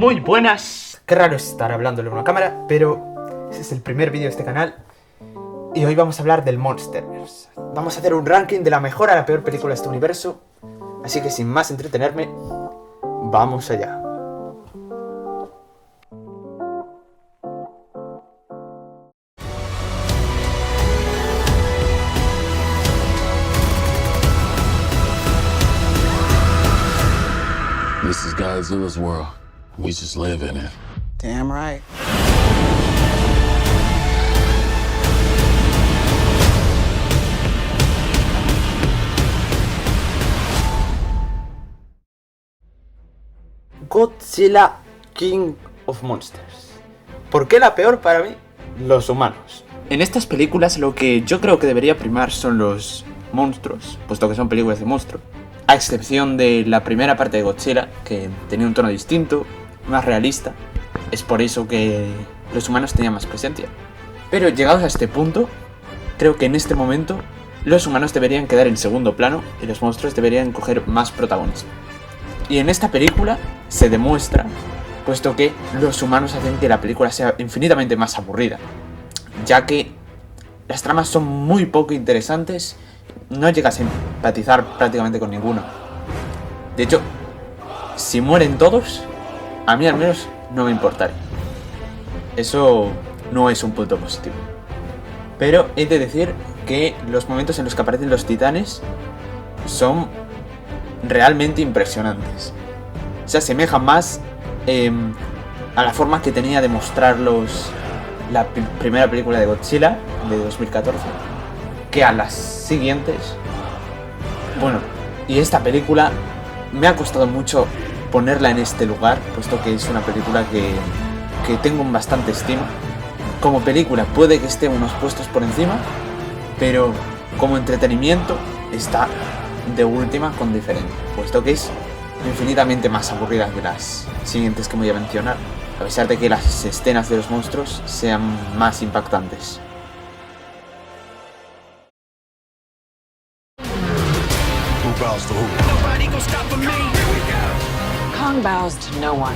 Muy buenas. Qué raro estar hablándole a una cámara, pero ese es el primer vídeo de este canal. Y hoy vamos a hablar del Monsterverse. Vamos a hacer un ranking de la mejor a la peor película de este universo. Así que sin más entretenerme, vamos allá. This is Godzilla's world. We just live in it. Damn right. Godzilla King of Monsters. ¿Por qué la peor para mí? Los humanos. En estas películas lo que yo creo que debería primar son los monstruos, puesto que son películas de monstruos. A excepción de la primera parte de Godzilla, que tenía un tono distinto, más realista. Es por eso que los humanos tenían más presencia. Pero llegados a este punto, creo que en este momento los humanos deberían quedar en segundo plano y los monstruos deberían coger más protagonismo. Y en esta película se demuestra, puesto que los humanos hacen que la película sea infinitamente más aburrida, ya que las tramas son muy poco interesantes. No llegas a empatizar prácticamente con ninguno. De hecho, si mueren todos, a mí al menos no me importaría. Eso no es un punto positivo. Pero he de decir que los momentos en los que aparecen los titanes son realmente impresionantes. Se asemejan más a la forma que tenía de mostrarlos la primera película de Godzilla de 2014 que a las siguientes. Bueno, y esta película me ha costado mucho ponerla en este lugar, puesto que es una película que tengo en bastante estima. Como película puede que esté unos puestos por encima, pero como entretenimiento está de última con diferencia, puesto que es infinitamente más aburrida que las siguientes que voy a mencionar, a pesar de que las escenas de los monstruos sean más impactantes. Who bows to who? Nobody gon' stop for me. Here we go. Kong bows to no one.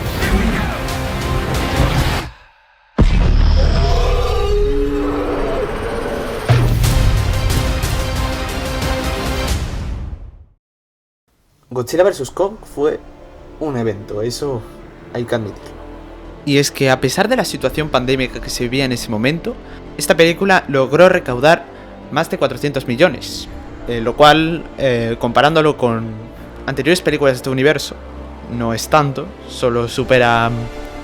Godzilla vs. Kong fue un evento, eso hay que admitirlo. Y es que a pesar de la situación pandémica que se vivía en ese momento, esta película logró recaudar más de 400 millones. Lo cual, comparándolo con anteriores películas de este universo, no es tanto. Solo supera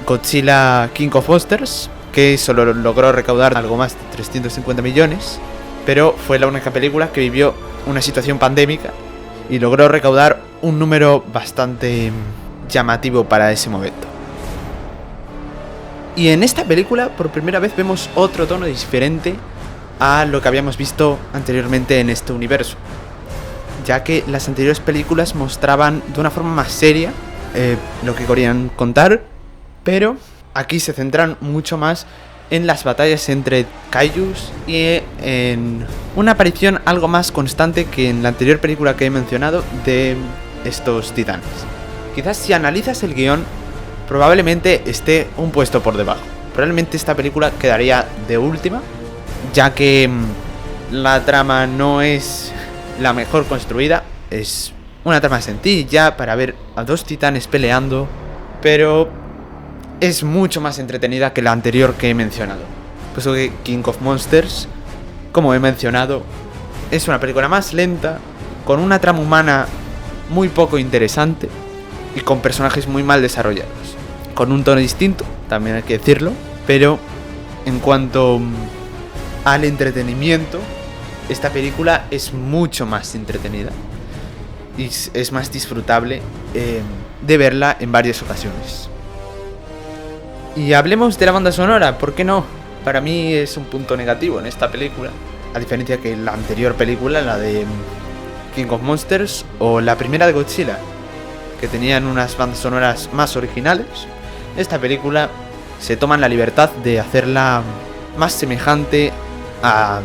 Godzilla King of Monsters, que solo logró recaudar algo más de 350 millones. Pero fue la única película que vivió una situación pandémica y logró recaudar un número bastante llamativo para ese momento. Y en esta película por primera vez vemos otro tono diferente a lo que habíamos visto anteriormente en este universo, ya que las anteriores películas mostraban de una forma más seria lo que querían contar, pero aquí se centran mucho más en las batallas entre kaijus y en una aparición algo más constante que en la anterior película que he mencionado de estos titanes. Quizás si analizas el guión, probablemente esté un puesto por debajo. Probablemente esta película quedaría de última, ya que la trama no es la mejor construida. Es una trama sencilla para ver a dos titanes peleando, pero es mucho más entretenida que la anterior que he mencionado. Puesto que King of Monsters, como he mencionado, es una película más lenta, con una trama humana muy poco interesante y con personajes muy mal desarrollados. Con un tono distinto, también hay que decirlo, pero en cuanto al entretenimiento, esta película es mucho más entretenida y es más disfrutable de verla en varias ocasiones. Y hablemos de la banda sonora, ¿por qué no? Para mí es un punto negativo en esta película, a diferencia que la anterior película, la de King of Monsters o la primera de Godzilla, que tenían unas bandas sonoras más originales. Esta película se toman la libertad de hacerla más semejante a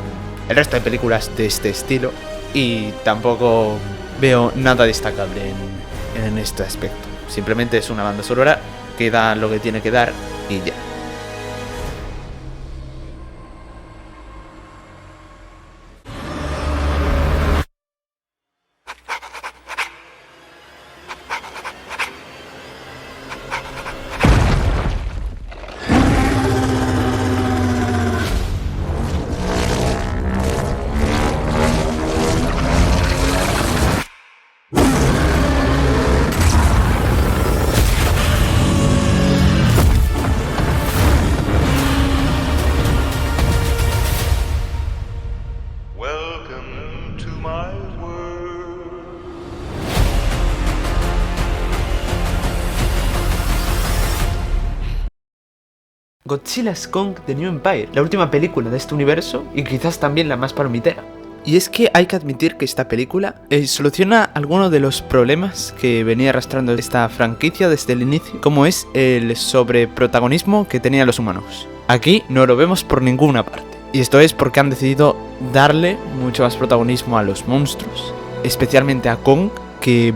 el resto de películas de este estilo y tampoco veo nada destacable en este aspecto. Simplemente es una banda sonora que da lo que tiene que dar y ya. Welcome to my world. Godzilla's Kong The New Empire, la última película de este universo y quizás también la más palomitera. Y es que hay que admitir que esta película soluciona algunos de los problemas que venía arrastrando esta franquicia desde el inicio, como es el sobreprotagonismo que tenían los humanos. Aquí no lo vemos por ninguna parte. Y esto es porque han decidido darle mucho más protagonismo a los monstruos, especialmente a Kong, que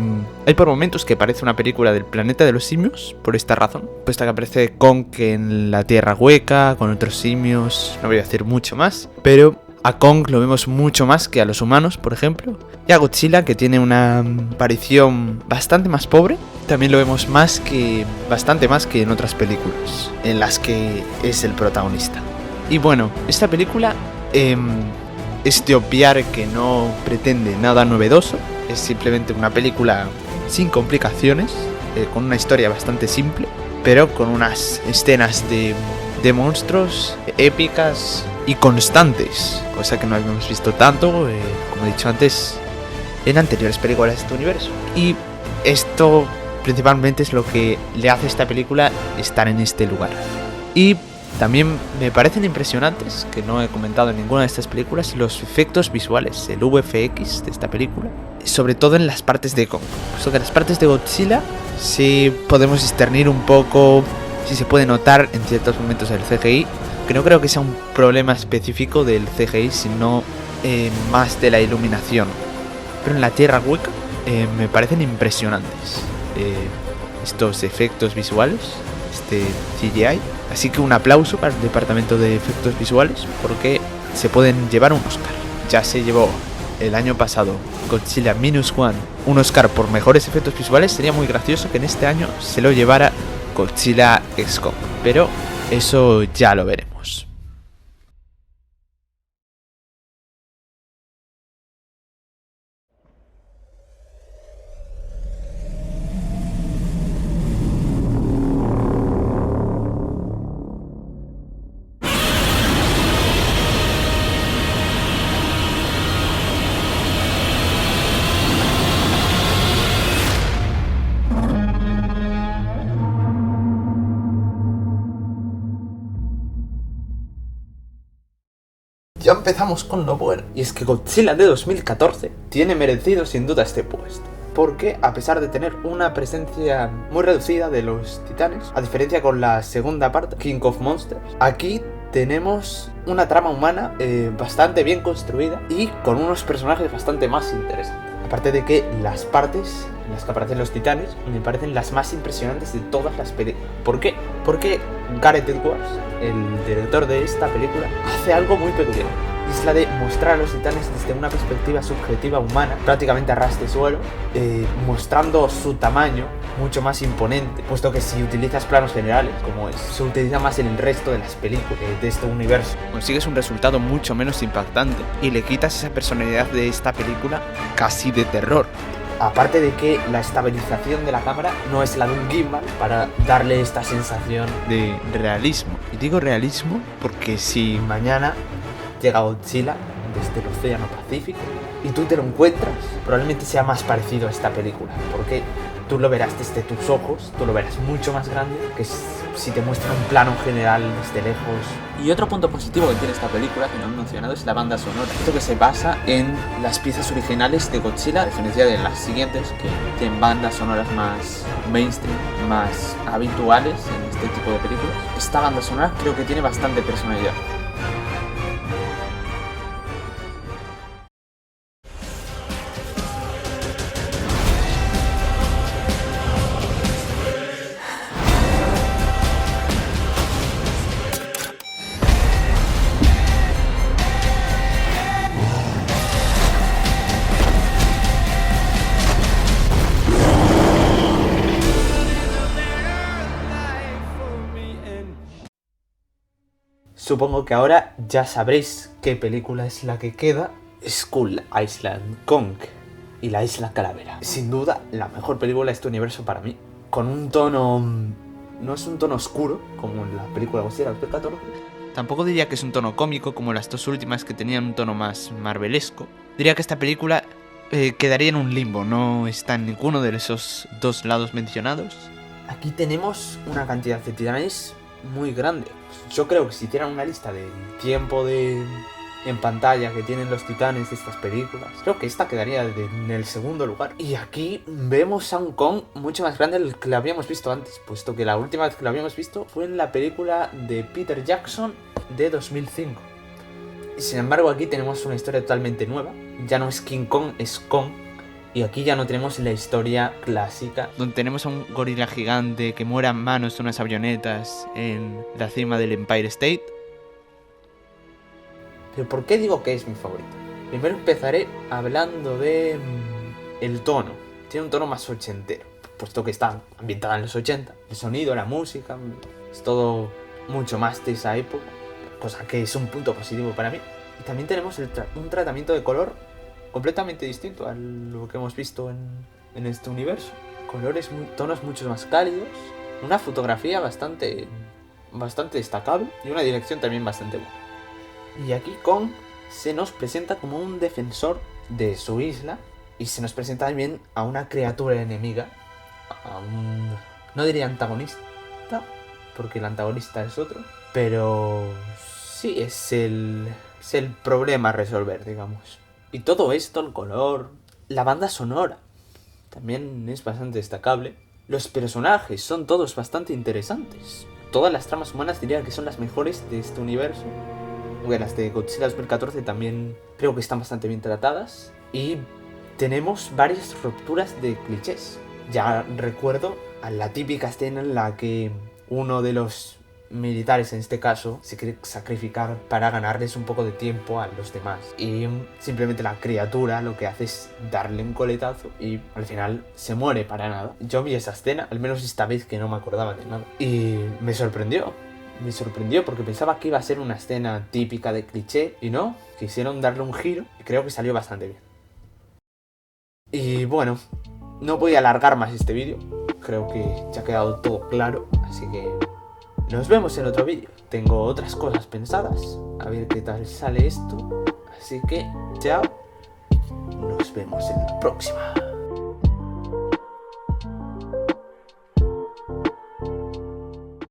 hay por momentos que parece una película del planeta de los simios, por esta razón, puesto que aparece Kong en la Tierra Hueca, con otros simios, no voy a decir mucho más, pero a Kong lo vemos mucho más que a los humanos, por ejemplo, y a Godzilla, que tiene una aparición bastante más pobre, también lo vemos bastante más que en otras películas, en las que es el protagonista. Y bueno, esta película es de obviar que no pretende nada novedoso, es simplemente una película sin complicaciones, con una historia bastante simple, pero con unas escenas de monstruos épicas y constantes, cosa que no habíamos visto tanto, como he dicho antes, en anteriores películas de este universo. Y esto principalmente es lo que le hace a esta película estar en este lugar. Y también me parecen impresionantes, que no he comentado en ninguna de estas películas, los efectos visuales, el VFX de esta película, sobre todo en las partes de Kong. Puesto que en las partes de Godzilla sí podemos discernir un poco, sí se puede notar en ciertos momentos el CGI, que no creo que sea un problema específico del CGI, sino más de la iluminación. Pero en la Tierra Hueca me parecen impresionantes estos efectos visuales, este CGI. Así que un aplauso para el departamento de efectos visuales, porque se pueden llevar un Oscar. Ya se llevó el año pasado Godzilla Minus One un Oscar por mejores efectos visuales. Sería muy gracioso que en este año se lo llevara Godzilla x Kong, pero eso ya lo veremos. Ya empezamos con lo bueno, y es que Godzilla de 2014 tiene merecido sin duda este puesto, porque a pesar de tener una presencia muy reducida de los titanes, a diferencia con la segunda parte, King of Monsters, aquí tenemos una trama humana bastante bien construida y con unos personajes bastante más interesantes. Aparte de que las partes en las que aparecen los titanes me parecen las más impresionantes de todas las películas. ¿Por qué? Porque Gareth Edwards, el director de esta película, hace algo muy peculiar. Y es la de mostrar a los titanes desde una perspectiva subjetiva humana, prácticamente a ras de suelo, mostrando su tamaño mucho más imponente, puesto que si utilizas planos generales, como se utiliza más en el resto de las películas de este universo, consigues un resultado mucho menos impactante y le quitas esa personalidad de esta película casi de terror. Aparte de que la estabilización de la cámara no es la de un gimbal para darle esta sensación de realismo. Y digo realismo porque si mañana llega Godzilla desde el Océano Pacífico y tú te lo encuentras, probablemente sea más parecido a esta película, porque tú lo verás desde tus ojos, tú lo verás mucho más grande que si te muestra un plano general desde lejos. Y otro punto positivo que tiene esta película, que no he mencionado, es la banda sonora. Esto que se basa en las piezas originales de Godzilla, a diferencia de las siguientes, que tienen bandas sonoras más mainstream, más habituales en este tipo de películas. Esta banda sonora creo que tiene bastante personalidad. Supongo que ahora ya sabréis qué película es la que queda. Skull Island, Kong y la Isla Calavera. Sin duda, la mejor película de este universo para mí. Con un tono... No es un tono oscuro, como en la película Godzilla 2014. Tampoco diría que es un tono cómico, como las dos últimas que tenían un tono más marvelesco. Diría que esta película quedaría en un limbo, no está en ninguno de esos dos lados mencionados. Aquí tenemos una cantidad de titanes muy grande. Yo creo que si hicieran una lista del tiempo en pantalla que tienen los titanes de estas películas, creo que esta quedaría en el segundo lugar. Y aquí vemos a un Kong mucho más grande del que lo habíamos visto antes, puesto que la última vez que lo habíamos visto fue en la película de Peter Jackson de 2005. Y sin embargo aquí tenemos una historia totalmente nueva. Ya no es King Kong, es Kong. Y aquí ya no tenemos la historia clásica, donde tenemos a un gorila gigante que muere a manos de unas avionetas en la cima del Empire State. Pero ¿por qué digo que es mi favorita? Primero empezaré hablando de el tono. Tiene un tono más ochentero, puesto que está ambientada en los 80. El sonido, la música, es todo mucho más de esa época, cosa que es un punto positivo para mí. Y también tenemos un tratamiento de color completamente distinto a lo que hemos visto en este universo. Colores, tonos mucho más cálidos, una fotografía bastante destacable y una dirección también bastante buena. Y aquí Kong se nos presenta como un defensor de su isla y se nos presenta también a una criatura enemiga, a un... no diría antagonista, porque el antagonista es otro, pero sí, es el problema a resolver, digamos. Y todo esto, el color, la banda sonora, también es bastante destacable. Los personajes son todos bastante interesantes. Todas las tramas humanas diría que son las mejores de este universo. Bueno, las de Godzilla 2014 también creo que están bastante bien tratadas. Y tenemos varias rupturas de clichés. Ya recuerdo a la típica escena en la que uno de los militares, en este caso, se quiere sacrificar para ganarles un poco de tiempo a los demás. Y simplemente la criatura lo que hace es darle un coletazo y al final se muere para nada. Yo vi esa escena, al menos esta vez, que no me acordaba de nada. Y me sorprendió. Me sorprendió porque pensaba que iba a ser una escena típica de cliché y no, quisieron darle un giro y creo que salió bastante bien. Y bueno, no voy a alargar más este vídeo, creo que ya ha quedado todo claro, así que nos vemos en otro vídeo. Tengo otras cosas pensadas, a ver qué tal sale esto, así que chao, nos vemos en la próxima.